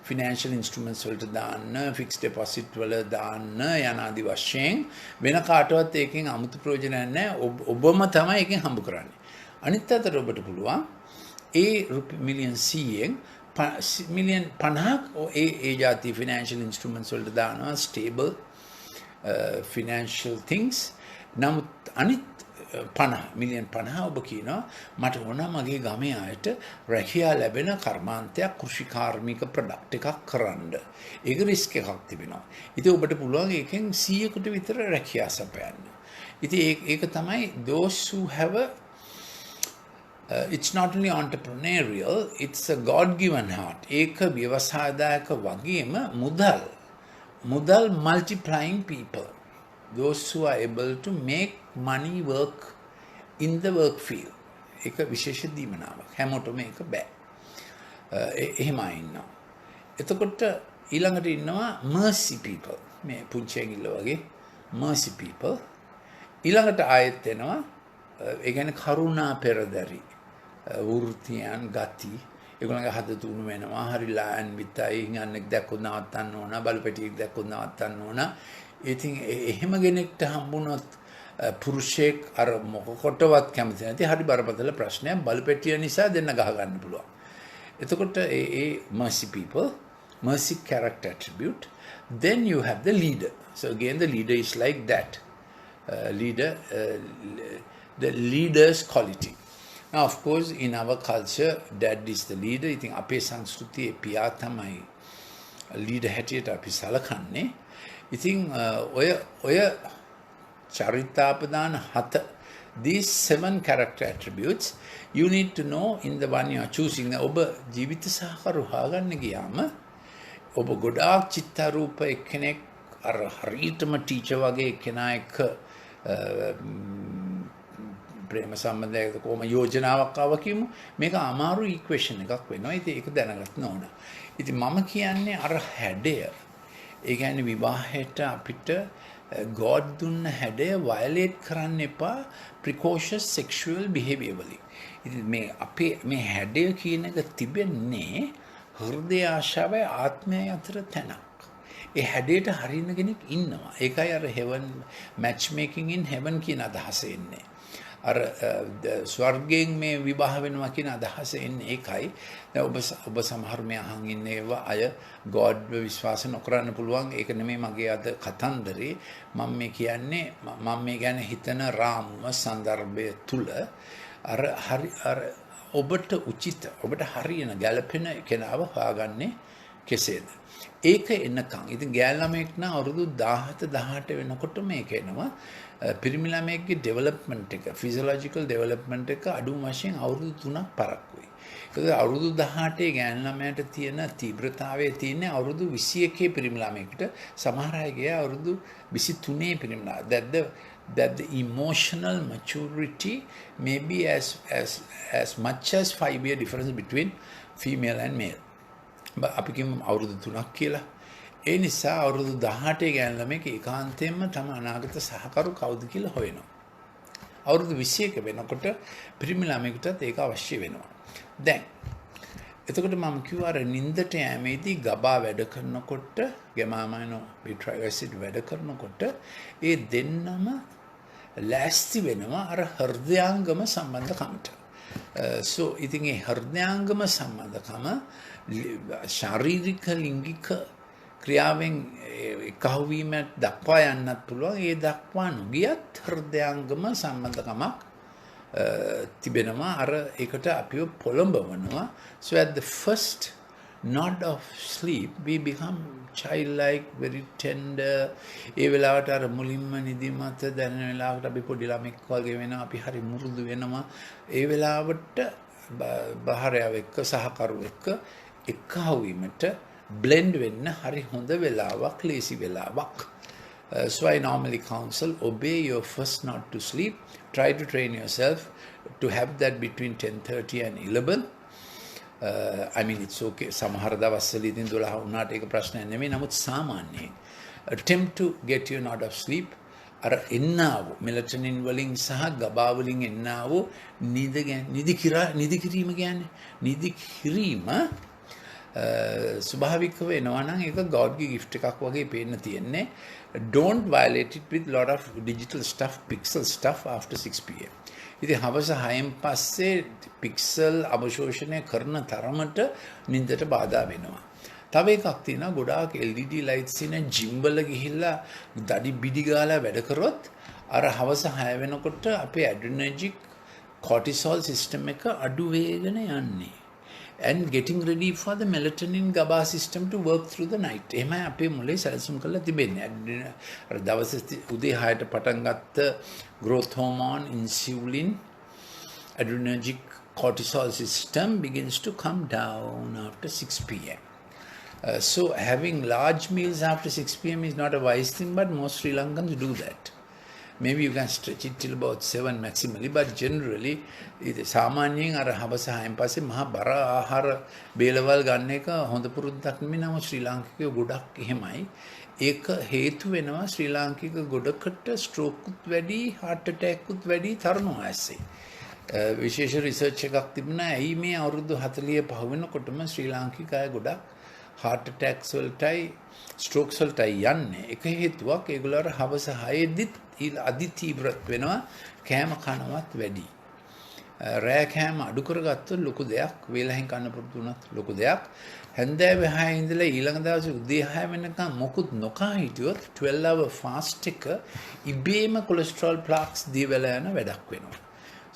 A: ෆිනෑන්ෂල් ඉන්ස්ට්‍රුමන්ට්ස් වලට දාන්න, ෆික්ස් ඩෙපොසිට් වල දාන්න යන ආදි වශයෙන් වෙන කාටවත් ඒකෙන් 아무තු ප්‍රයෝජනයක් නැහැ. ඔබම තමයි ඒකෙන් හම්බ කරන්නේ. අනිත් අතට ඔබට පුළුවන් ඒ මිලියන් 100න් මිලියන් 50ක් ඒ જાති ෆිනෑන්ෂල් ඉන්ස්ට්‍රුමන්ට්ස් වලට දානවා, ස්ටේබල් financial things. නමුත් අනිත් 50 මිලියන් 50 ඔබ කියනවා මට ඕන මගේ ගමේ අයට රැකියා ලැබෙන කර්මාන්තයක් කෘෂිකාර්මික ප්‍රොඩක්ට් එකක් කරන්න. ඒක රිස්ක් එකක් තිබෙනවා. ඉතින් ඔබට පුළුවන් ඒකෙන් 100කට විතර රැකියා සපයන්න. ඉතින් ඒක තමයි those who have it's not only entrepreneurial, it's a God given heart. ඒක ව්‍යවසායදායක වගේම මුදල් multiplying people. Those who are able to make money work in the work field. ඒක විශේෂ දීමනාවක්. හැමෝටම ඒක බෑ. එහෙමයි ඉන්නවා. එතකොට ඊළඟට ඉන්නවා mercy people. මේ පුංචි ඇඟිල්ල වගේ mercy people. ඊළඟට ආයෙත් එනවා ඒ කියන්නේ කරුණා පෙරදරි. වෘත්තියන් ගති ඒගොල්ලන්ගේ හද තුණු වෙනවා. හරි ලෑන් විතයි යන්නෙක් දැක්කොත් නවත්තන්න ඕන, බලපැටියෙක් දැක්කොත් නවත්තන්න ඕන. ඉතින් එහෙම කෙනෙක්ට හම්බුනොත් පුරුෂයෙක් අර මොකකටවත් කැමති නැති හරි බරපතල ප්‍රශ්නයක් බලපැටිය නිසා දෙන්න ගහ ගන්න පුළුවන්. එතකොට ඒ mercy people, mercy character attribute. Then you have the leader. So again the leader is like that. The leader's quality. Now of course in our culture dad is the leader. ඉතින් අපේ සංස්කෘතියේ පියා තමයි leader හැටියට අපි සලකන්නේ. ඉතින් ඔය චරිතාපදාන 7, these 7 character attributes you need to know in the one you are choosing. ඔබ ජීවිත සහකරු හොයාගන්න ගියාම ඔබ ගොඩාක් චිත්තාරූප එක්කෙනෙක් අර හරියටම ටීචර් වගේ කෙනා එක්ක ප්‍රේම සම්බන්ධයක කොහොම යෝජනාවක් ආවා කියමු. මේක අමාරු ඉක්වේෂන් එකක් වෙනවා. ඉතින් ඒක දැනගන්න ඕන. ඉතින් මම කියන්නේ අර හැඩය, ඒ කියන්නේ විවාහයට අපිට God දුන්න හැඩය වයලේට් කරන්න එපා precocious sexual behavior වලින්. ඉතින් මේ අපේ මේ හැඩය කියන එක තිබෙන්නේ හෘදය ආශාවයි ආත්මයයි අතර තැනක්. ඒ හැඩයට හරින කෙනෙක් ඉන්නවා. ඒකයි අර heaven matchmaking in heaven කියන අදහස එන්නේ. අර ස්වර්ගයෙන් මේ විවාහ වෙනවා කියන අදහස එන්නේ ඒකයි. දැන් ඔබ සමහර මේ අහන් ඉන්නේවා අය God විශ්වාස නොකරන්න පුළුවන්. ඒක නෙමෙයි මගේ අද කතන්දරේ. මම මේ කියන්නේ මම මේ ගැන හිතන රාමුව සන්දර්භය තුල අර ඔබට උචිත ඔබට හරියන ගැළපෙන කෙනාව හොයාගන්නේ කෙසේද? ඒක එනකන් ඉතින් ගෑල් ළමෙක් නම් අවුරුදු 17 18 වෙනකොට මේක එනවා. පිරිමි ළමයෙක්ගේ ඩෙවලොප්මන්ට් එක ෆිසියොලොජිකල් ඩෙවලොප්මන්ට් එක අඩුම වශයෙන් අවුරුදු 3ක් පරක්කුයි. ඒක අවුරුදු 18 ගෑල් ළමයට තියෙන තීව්‍රතාවය තියෙන්නේ අවුරුදු 21 පිරිමි ළමයෙකුට. සමහර අයගේ අවුරුදු 23 පිරිමි ළමයා. That the emotional maturity may be as much as 5-year difference between female and male. අපි කියමු අවුරුදු 3ක් කියලා. ඒ නිසා අවුරුදු 18 ගෑනු ළමයෙක් ඒකාන්තයෙන්ම තම අනාගත සහකරු කවුද කියලා හොයනවා. අවුරුදු 21 වෙනකොට පිරිමි ළමයෙකුටත් ඒක අවශ්‍ය වෙනවා. දැන් එතකොට මම කිව්වා අර නින්දට යෑමේදී ගබා වැඩ කරනකොට ගැමාමයිනෝ බිට්‍රයික් ඇසිඩ් වැඩ කරනකොට ඒ දෙන්නම ලෑස්ති වෙනවා අර හෘදයාංගම සම්බන්ධකමට. so ඉතින් ඒ හෘදයාංගම සම්බන්ධකම ශාරීරික ලිංගික ක්‍රියාවෙන් එකහුවීම දක්වා යන්නත් පුළුවන්. ඒ දක්වා නොගියත් හෘදයාංගම සම්බන්ධකමක් තිබෙනවා. අර ඒකට අපිව පොළඹවනවා. so at the first nod of sleep we become childlike, very tender. ඒ වෙලාවට අර මුලින්ම නිදිමත දැනෙන වෙලාවට අපි පොඩි ළමෙක් වගේ වෙනවා. අපි හරි මුරුදු වෙනවා. ඒ වෙලාවට බහරයව එක්ක සහකරු එක්ක එකහුවීමට blend වෙන්න හරි හොඳ වෙලාවක්, ලේසි වෙලාවක්. So I normally counsel, obey your first nod to sleep. Try to train yourself to have that between 10:30 and 11. I mean it's okay. සමහර දවස්වල ඉතින් 12 වුණාට ඒක ප්‍රශ්නයක් නෙමෙයි. නමුත් සාමාන්‍යයෙන් attempt to get your nod of sleep. අර එන්නාව මෙලටොනින් වලින් සහ ගබා වලින් එන්නාව නිදි කිරීම කියන්නේ නිදි කිරීම ස්වභාවිකව එනවා නම් ඒක Godගේ gift එකක් වගේ පේන්න තියෙන්නේ. Don't violate it with lot of digital stuff, pixel stuff after 6 pm. ඉතින් හවස 6න් පස්සේ පික්සල් අවශෝෂණය කරන තරමට නිින්දට බාධා වෙනවා. තව එකක් තියෙනවා ගොඩාක් LED lights ඉන gym වල ගිහිල්ලා දඩි බිඩි ගාලා වැඩ කරොත් අර හවස 6 වෙනකොට අපේ adrenergic cortisol system එක අඩු වේගන යන්නේ. And getting ready for the melatonin GABA system to work through the night. එහෙමයි අපේ මොලේ සැලසුම් කරලා තිබෙන්නේ. අර දවසේ උදේ 6ට පටන් ගත්ත growth hormone, insulin, adrenergic cortisol system begins to come down after 6 p.m. So having large meals after 6 p.m. is not a wise thing, but most Sri Lankans do that. Maybe you can stretch it till about 7 maximally, but generally සාමාන්‍යයෙන් අර හවස 6න් පස්සේ මහා බර ආහාර බේලවල් ගන්න එක හොඳ පුරුද්දක් නෙමෙයි. නමුත් ශ්‍රී ලාංකිකයෝ ගොඩක් එහෙමයි. ඒක හේතු වෙනවා ශ්‍රී ලාංකික ගොඩකට ස්ට්‍රෝක් උත් වැඩි, heart attack උත් වැඩි තරුණ වයසේ. විශේෂ රිසර්ච් එකක් තිබුණා. ඇයි මේ අවුරුදු 45 වෙනකොටම ශ්‍රී ලාංකික අය ගොඩක් heart attacks වලටයි strokes වලටයි යන්නේ. එක හේතුවක් ඒගොල්ලෝ අර හවස 6 දිත් අධි තීව්‍රත් වෙනවා, කෑම කනවත් වැඩි. රෑ කෑම අඩු කරගත්තොත් ලොකු දෙයක්, වේලෙන් කන්න පුරුදු වුණත් ලොකු දෙයක්. හැන්දෑවේ 6 ඉඳලා ඊළඟ දවසේ උදේ 6 වෙනකම් මොකුත් නොකා හිටියොත් 12 hour fast එක ඉබේම cholesterol plaques දී වෙලා යන වැඩක් වෙනවා.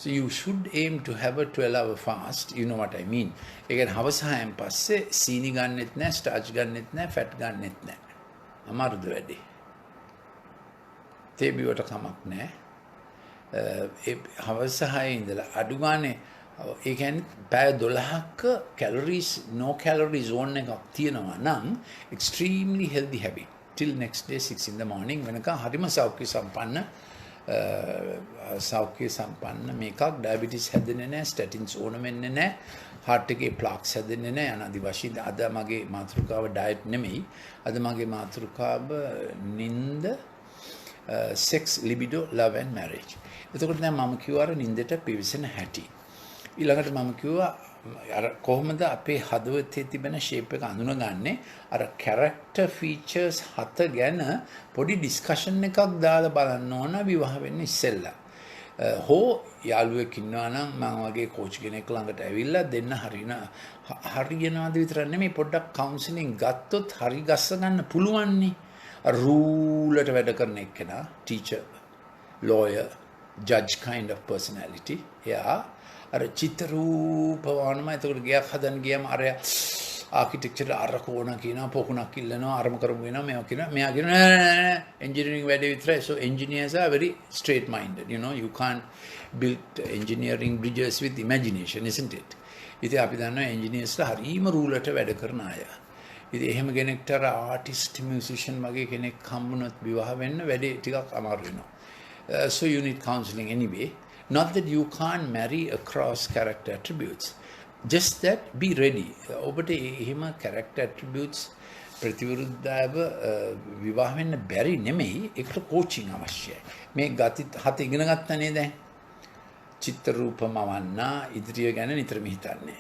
A: So you should aim to have a 12-hour fast. You know what I mean. ඒ කියන්නේ හවස 6න් පස්සේ සීනි ගන්නෙත් නැහැ, ස්ටාර්ච් ගන්නෙත් නැහැ, ෆැට් ගන්නෙත් නැහැ. අමාරුද වැඩි? තේ බිවට කමක් නැහැ. හවස 6 ඉඳලා අඩු ගානේ ඒ කියන්නේ පැය 12ක calories no calorie zone එකක් තියෙනවා නම් extremely healthy habit till next day 6 in the morning වෙනකන් හරිම සෞඛ්‍ය සම්පන්න මේකක් diabetes හැදෙන්නේ නැහැ statins ඕන වෙන්නේ නැහැ heart එකේ plaques හැදෙන්නේ නැහැ අනාදි වශයෙන් අද මගේ මාතෘකාව diet නෙමෙයි අද මගේ මාතෘකාව නින්ද sex libido love and marriage එතකොට දැන් මම කිව්වා අර නින්දට පිවිසෙන හැටි ඊළඟට මම කිව්වා අර කොහොමද අපේ හදවතේ තිබෙන shape එක අඳුනගන්නේ අර character features 7 ගැන පොඩි discussion එකක් දාලා බලන්න ඕන විවාහ වෙන්න ඉස්සෙල්ලා. හෝ යාළුවෙක් ඉන්නවා නම් මම වගේ coach කෙනෙක් ළඟට ඇවිල්ලා දෙන්න හරියනවාද විතර නෙමෙයි පොඩ්ඩක් counseling ගත්තොත් හරි ගස්ස ගන්න පුළුවන් නේ. රූලට වැඩ කරන එක්කෙනා teacher lawyer judge kind of personality. අර චිත්‍රූප වවනම එතකොට ගයක් හදන්න ගියාම අර ආකිටෙක්චර් අර කෝණ කියනවා පොකුණක් ඉල්ලනවා අරම කරමු වෙනවා මේවා කියනවා මෙයා කියනවා engineering වැඩේ විතරයි so engineers are very straight minded you know you can't build engineering bridges with imagination isn't it ඉතින් අපි දන්නවා engineersලා හරීම රූලට වැඩ කරන අය ඉතින් එහෙම කෙනෙක්ට අර ආටිස්ට් මියුසිෂියන් වගේ කෙනෙක් හම්බුනොත් විවාහ වෙන්න වැඩේ ටිකක් අමාරු වෙනවා so you need counseling anyway not that you can't marry across character attributes just that be ready ඔබට එහෙම character attributes ප්‍රතිවිරුද්ධව විවාහ වෙන්න බැරි නෙමෙයි ඒකට coaching අවශ්‍යයි මේ ගති 7 ඉගෙන ගත්තා නේද දැන් චිත්‍ර රූපමවන්න ඉදිරිය ගැන නිතරම හිතන්නේ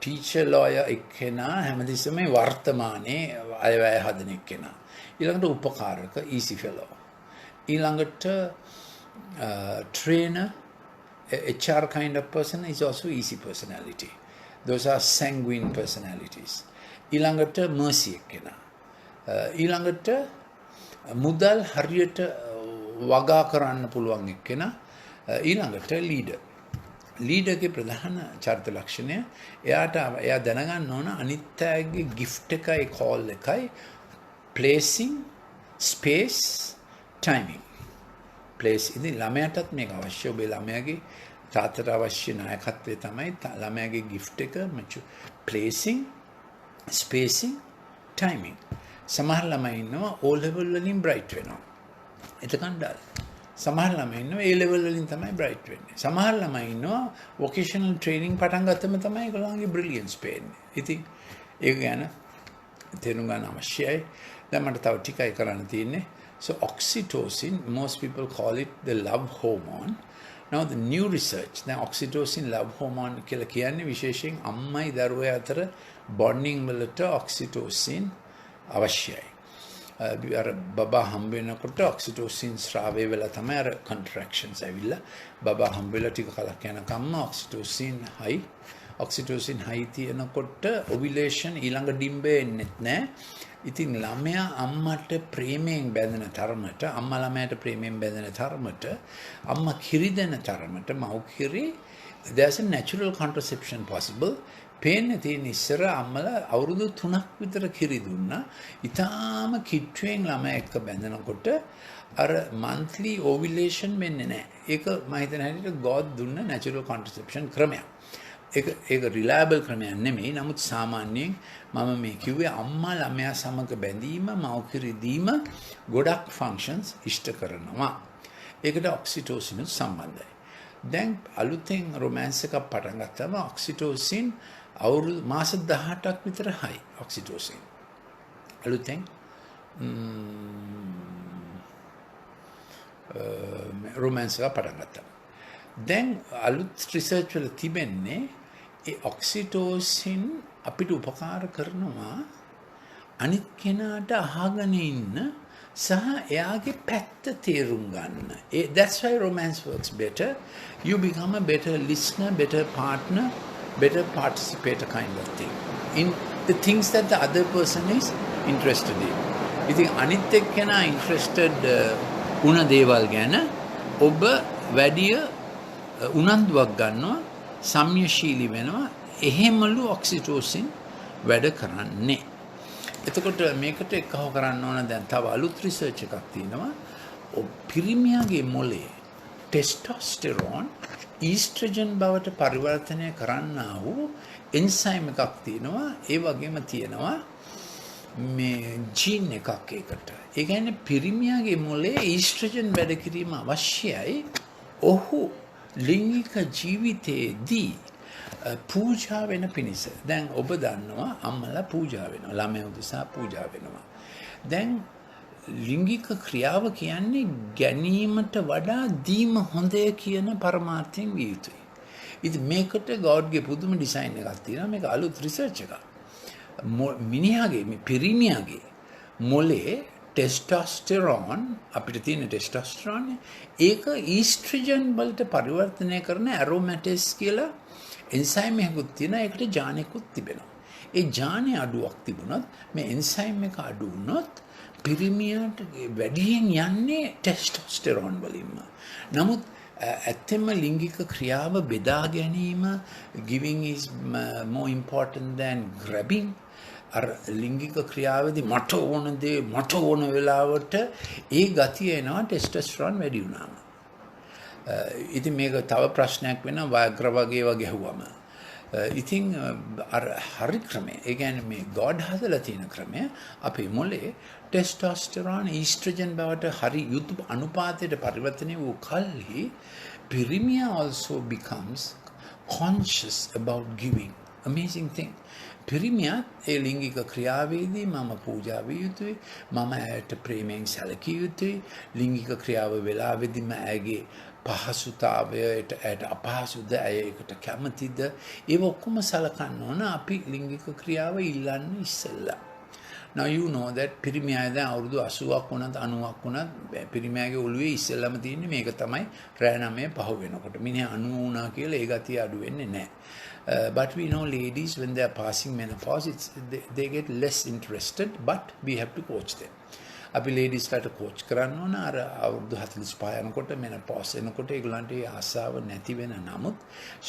A: teacher lawyer එක්කෙනා හැමදෙස්සම වර්තමානයේ අයවැය හදන එක්කෙනා ඊළඟට උපකාරක easy fellow ඊළඟට trainer HR kind of person is also easy personality those are sanguine personalities ඊළඟට mercy එක්කෙනා ඊළඟට මුදල් හරියට වගා කරන්න පුළුවන් එක්කෙනා ඊළඟට leader ගේ ප්‍රධාන චරිත ලක්ෂණය එයා දැනගන්න ඕන අනිත් අයගේ gift එකයි call එකයි placing space timing place ඉතින් ළමයාටත් මේක අවශ්‍ය ඔබේ ළමයාගේ තාත්තට අවශ්‍ය නායකත්වය තමයි ළමයාගේ gift එක placing spacing timing සමහර ළමයි ඉන්නවා O level වලින් bright වෙනවා එතකන් ඩල් සමහර ළමයි ඉන්නවා A level වලින් තමයි bright වෙන්නේ සමහර ළමයි ඉන්නවා vocational training පටන් ගත්තම තමයි ඒගොල්ලන්ගේ brilliance පේන්නේ ඉතින් ඒක ගැන තේරුම් ගන්න අවශ්‍යයි දැන් මට තව ටිකයි කරන්න තියෙන්නේ So oxytocin, most people call it the love hormone. Now the new research, the oxytocin love hormone කියලා කියන්නේ විශේෂයෙන් අම්මයි දරුවා අතර bonding වලට oxytocin අවශ්‍යයි. අර බබා හම්බ වෙනකොට oxytocin ස්‍රාවය වෙලා තමයි අර contractions ඇවිල්ලා බබා හම්බ වෙලා ටික කලක් යනකම්ම oxytocin high තියෙනකොට ovulation ඊළඟ ඩිම්බේ එන්නේත් නැහැ. ඉතින් ළමයා අම්මට ප්‍රේමයෙන් බැඳෙන තරමට අම්මා ළමයාට ප්‍රේමයෙන් බැඳෙන තරමට අම්මා කිරි දෙන තරමට මව් කිරි there's a natural contraception possible පේන්නේ තියෙන ඉස්සර අම්මලා අවුරුදු 3ක් විතර කිරි දුන්නා ඊටාම කිට්ටුවෙන් ළමයා එක්ක බැඳෙනකොට අර monthly ovulation වෙන්නේ නැහැ ඒක මම හිතන හැටියට God දුන්න natural contraception ක්‍රමයක් ඒක reliable ක්‍රමයක් නෙමෙයි නමුත් සාමාන්‍යයෙන් මම මේ කිව්වේ අම්මා ළමයා සමග බැඳීම මව් කිරි දීම ගොඩක් functions ඉෂ්ට කරනවා ඒකට oxytocin සම්බන්ධයි දැන් අලුතෙන් romance එකක් පටන් ගත්තම oxytocin අවුරුදු මාස 18ක් විතර high oxytocin අලුතෙන් romance එක පටන් ගත්තා දැන් අලුත් රිසර්ච් වල තිබෙන්නේ ඒ ඔක්සිටෝසින් අපිට උපකාර කරනවා අනිත් කෙනාට අහගෙන ඉන්න සහ එයාගේ පැත්ත තේරුම් ගන්න. That's why romance works better. You become a better listener, better partner, better participator kind of thing. In the things that the other person is interested in. ඉතින් අනිත් එක්කෙනා interested වුණ දේවල් ගැන ඔබ වැඩිය උනන්දුවක් ගන්නවා සම්‍යශීලී වෙනවා එහෙමලු ඔක්සිටෝසින් වැඩ කරන්නේ එතකොට මේකට එකව කරන්න ඕන දැන් තව අලුත් රිසර්ච් එකක් තියෙනවා පිරිමියාගේ මොලේ ටෙස්ටොස්ටෙරෝන් ඊස්ට්‍රජන් බවට පරිවර්තනය කරන්නා වූ එන්සයිම් එකක් තියෙනවා. ඒ වගේම තියෙනවා මේ ජීන් එකක් ඒකට. ඒ කියන්නේ පිරිමියාගේ මොලේ ඊස්ට්‍රජන් වැඩ කිරීම අවශ්‍යයි. ඔහු ලිංගික ජීවිතයේදී පූජා වෙන පිණිස. දැන් ඔබ දන්නවා අම්මලා පූජා වෙනවා. ළමයා උදෙසා පූජා වෙනවා. දැන් ලිංගික ක්‍රියාව කියන්නේ ගැනීමට වඩා දීම හොඳය කියන පරමාර්ථයෙන් විය යුතුයි. ඉතින් මේකට ගෝඩ්ගේ පුදුම ඩිසයින් එකක් තියෙනවා. මේක අලුත් රිසර්ච් එකක්. මිනිහාගේ මේ පිරිමියාගේ මොලේ ටෙස්ටොස්ටෙරෝන් අපිට තියෙන ටෙස්ටොස්ටෙරෝන් ඒක ඊස්ට්‍රජන් වලට පරිවර්තනය කරන ඇරෝමැටිස් කියලා එන්සයිම් එකකුත් තියෙනවා. ඒකට ජානෙකුත් තිබෙනවා. ඒ ජානේ අඩුවක් තිබුණොත් මේ එන්සයිම් එක අඩු වුණොත් පිරිමියාට වැඩියෙන් යන්නේ ටෙස්ටොස්ටෙරෝන් වලින්ම. නමුත් ඇත්තෙන්ම ලිංගික ක්‍රියාව බෙදා ගැනීම giving is more important than grabbing. අර ලිංගික ක්‍රියාවේදී මට ඕන දේ මට ඕන වෙලාවට ඒ ගතිය එනවා ටෙස්ටොස්ටෙරෝන් වැඩි වුණාම. ඉතින් මේක තව ප්‍රශ්නයක් වෙනවා වයග්‍ර වගේ ගැහුවම. ඉතින් අර හරි ක්‍රමය, ඒ කියන්නේ මේ ගෝඩ් හදලා තියෙන ක්‍රමය අපේ මොලේ ටෙස්ටොස්ටෙරෝන් ඊස්ට්‍රජන් බවට හරි යුතු අනුපාතයට පරිවර්තනය වූ කල්හි පිරිමියා also becomes conscious about giving. Amazing thing. පිරිමියා ඒ ලිංගික ක්‍රියාවේදී මම පූජා විය යුතුයි, මම ඇයට ප්‍රේමයෙන් සැලකිය යුතුයි, ලිංගික ක්‍රියාව වෙලාවේදීම ඇගේ පහසුතාවයට ඇයට අපහසුද, ඇය ඒකට කැමතිද, ඒව ඔක්කොම සලකන්න ඕන අපි ලිංගික ක්‍රියාව ඉල්ලන්න ඉස්සෙල්ලා. Now you know that පිරිමියා දැන් අවුරුදු 80ක් වුණත් 90ක් වුණත් පිරිමියාගේ ඔළුවේ ඉස්සෙල්ලාම තියෙන්නේ මේක තමයි රෑ 9 පහ වෙනකොට. මිනිහා 90 වුණා කියලා ඒ ගතිය අඩු වෙන්නේ නැහැ. But we know ladies when they are passing menopause they get less interested, but we have to coach them. අපි ladies ලාට coach කරන්න ඕන. අර අවුරුදු 45 යනකොට menopause එනකොට ඒගොල්ලන්ට ඒ ආසාව නැති වෙන නමුත්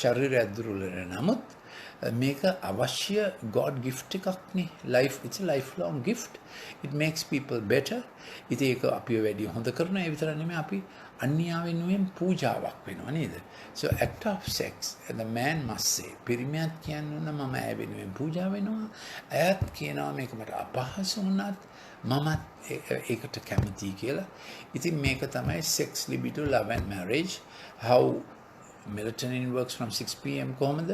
A: ශරීරය දුර්වල වෙන නමුත් මේක අවශ්‍ය God gift එකක් නේ. Life, it's a lifelong gift. It makes people better. ඉතින් ඒක අපිව වැඩි හොඳ කරනවා. ඒ විතර නෙමෙයි අපි අන්‍යා වෙනුවෙන් පූජාවක් වෙනවා නේද? So act of sex and the man must say පිරිමියාත් කියන්නේ මම ඇය වෙනුවෙන් පූජා වෙනවා. ඇයත් කියනවා මේක මට අපහසු වුණත් මමත් ඒකට කැමතියි කියලා. ඉතින් මේක තමයි sex, libido, love and marriage. How melatonin works from 6 pm කොහොමද?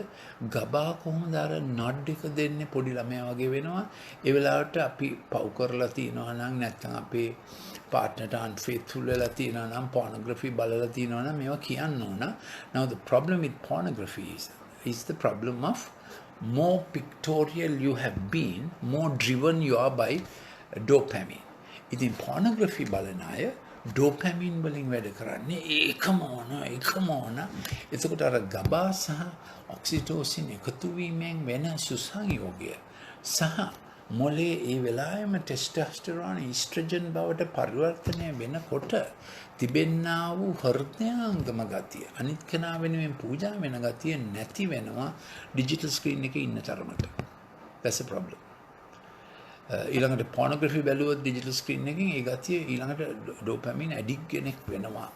A: ගබා කොහොමද අර නඩ් එක දෙන්නේ පොඩි ළමයා වගේ වෙනවා. ඒ වෙලාවට අපි පව් කරලා තියනවා නම් නැත්නම් අපේ partnerට unfaithful වෙලා තියනවා නම් pornography බලලා තියනවා නම් මේවා කියන්න ඕන. Now the problem with pornography is the problem of more pictorial you have been, more driven you are by dopamine. ඉතින් pornography බලන අය ඩෝපැමින් වලින් වැඩ කරන්නේ ඒකම ඕන. එතකොට අර ගබා සහ ඔක්සිටෝසින් එකතු වීමෙන් වෙන සුසංයෝගය සහ මොලේ ඒ වෙලාවෙම ටෙස්ටොස්ටෙරෝන් ඊස්ට්‍රජන් බවට පරිවර්තනය වෙනකොට තිබෙන්නා වූ හෘදයාංගම ගතිය අනිත් කෙනා වෙනුවෙන් පූජා වෙන ගතිය නැති වෙනවා ඩිජිටල් ස්ක්‍රීන් එකේ ඉන්න තරමට. That's a problem. ඊළඟට pornography බැලුවොත් digital screen එකකින් ඒ ගතිය ඊළඟට dopamine addict කෙනෙක් වෙනවා.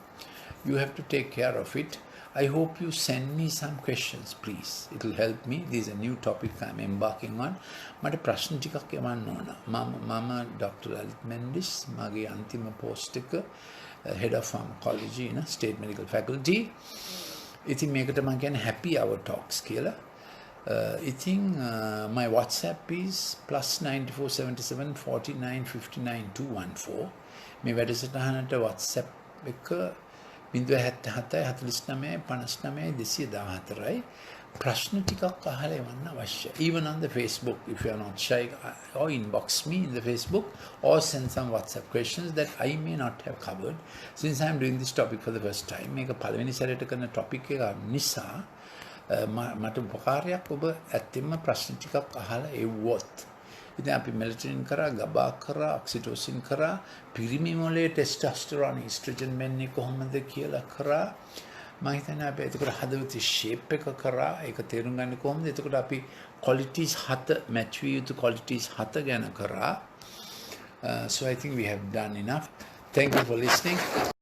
A: You have to take care of it. I hope you send me some questions, please. It will help me. This is a new topic I'm embarking on. මට ප්‍රශ්න ටිකක් එවන්න ඕන. මම Dr. Lalit Mendis මගේ අන්තිම post එක head of pharmacology in a state medical faculty. ඉතින් මේකට මම කියන්නේ happy hour talks කියලා. My WhatsApp is +9477 49 59 214. මේ වැඩසටහනට WhatsApp එක 077 49 59 214යි. ප්‍රශ්න ටිකක් අහලා එවන්න අවශ්‍යයි. Even on the Facebook, if you are not shy, or inbox me in the Facebook or send some WhatsApp questions that I may not have covered since I am doing this topic for the first time. මේක පළවෙනි සැරේට කරන topic එක නිසා මට උපකාරයක් ඔබ ඇත්තෙන්ම ප්‍රශ්න ටිකක් අහලා එවුවොත්. ඉතින් අපි මෙලටොනින් කරා, ගබා කරා, ඔක්සිටොසින් කරා, පිරිමි මොලේ ටෙස්ටොස්ටෙරෝන් ඊස්ට්‍රජන් මෙන්නේ කොහොමද කියලා කරා. මම හිතන්නේ අපි එතකොට හදවතේ ෂේප් එක කරා. ඒක තේරුම් ගන්න කොහොමද? එතකොට අපි qualities 7 match විය යුතු qualities 7 ගැන කරා. So I think we have done enough. Thank you for listening.